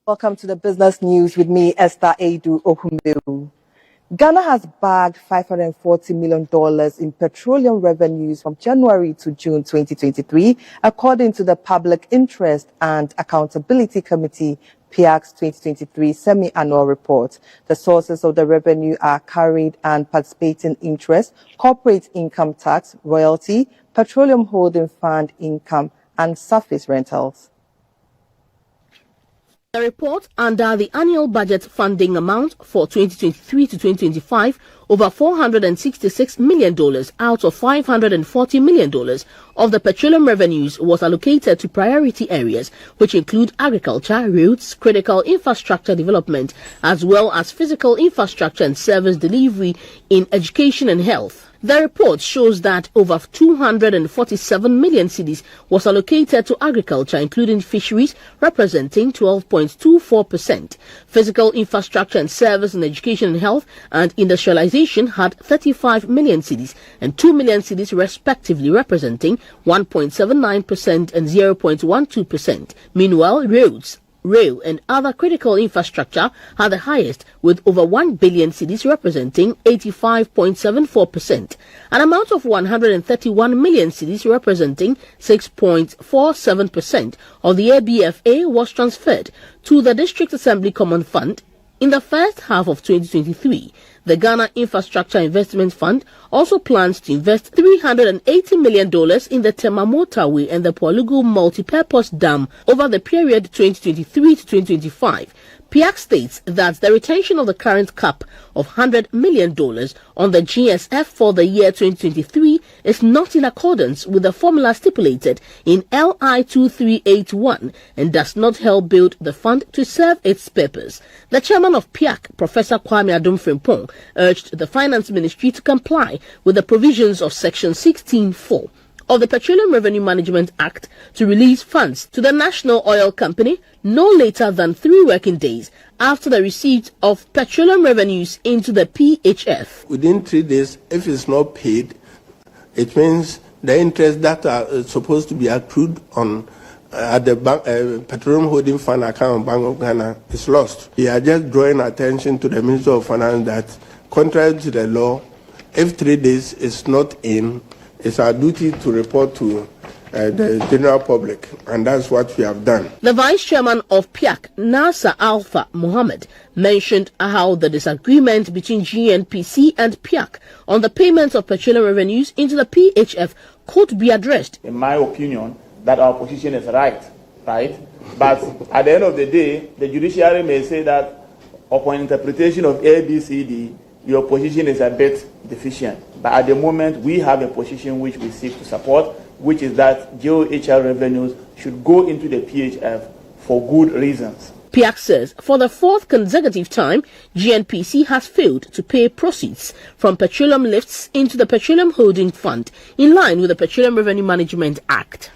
Welcome to the business news with me, Esther Edu Okumbewu. Ghana has bagged $540 million in petroleum revenues from January to June 2023, according to the Public Interest and Accountability Committee PIAC's 2023 semi-annual report. The sources of the revenue are carried and participating interest, corporate income tax, royalty, petroleum holding fund income, and surface rentals. The report under the annual budget funding amount for 2023 to 2025, over $466 million out of $540 million of the petroleum revenues was allocated to priority areas, which include agriculture, roads, critical infrastructure development, as well as physical infrastructure and service delivery in education and health. The report shows that over 247 million cedis was allocated to agriculture, including fisheries, representing 12.24%. Physical infrastructure and service in education and health and industrialization had 35 million cedis and 2 million cedis respectively, representing 1.79% and 0.12%. Meanwhile, roads, rail and other critical infrastructure are the highest, with over 1 billion cedis representing 85.74%. An amount of 131 million cedis representing 6.47% of the ABFA was transferred to the District Assembly Common Fund. In the first half of 2023, the Ghana Infrastructure Investment Fund also plans to invest $380 million in the Tema Motorway and the Polugu Multipurpose Dam over the period 2023 to 2025. PIAC states that the retention of the current cap of $100 million on the GSF for the year 2023 is not in accordance with the formula stipulated in LI 2381 and does not help build the fund to serve its purpose. The chairman of PIAC, Professor Kwame Adom-Frimpong, urged the Finance Ministry to comply with the provisions of Section 16(4) of the Petroleum Revenue Management Act to release funds to the National Oil Company no later than 3 working days after the receipt of petroleum revenues into the PHF. Within 3 days, if it's not paid, it means the interest that are supposed to be accrued on at the Petroleum Holding Fund account Bank of Ghana is lost. We are just drawing attention to the Minister of Finance that, contrary to the law, if 3 days is not in, it's our duty to report to the general public, and that's what we have done. The Vice Chairman of PIAC, Nasser Alpha Mohammed, mentioned how the disagreement between GNPC and PIAC on the payment of petroleum revenues into the PHF could be addressed. In my opinion, that our position is right? But at the end of the day, the judiciary may say that upon interpretation of ABCD, your position is a bit deficient. But at the moment, we have a position which we seek to support, which is that GOHR revenues should go into the PHF for good reasons. PIAC says for the 4th consecutive time, GNPC has failed to pay proceeds from petroleum lifts into the Petroleum Holding Fund in line with the Petroleum Revenue Management Act.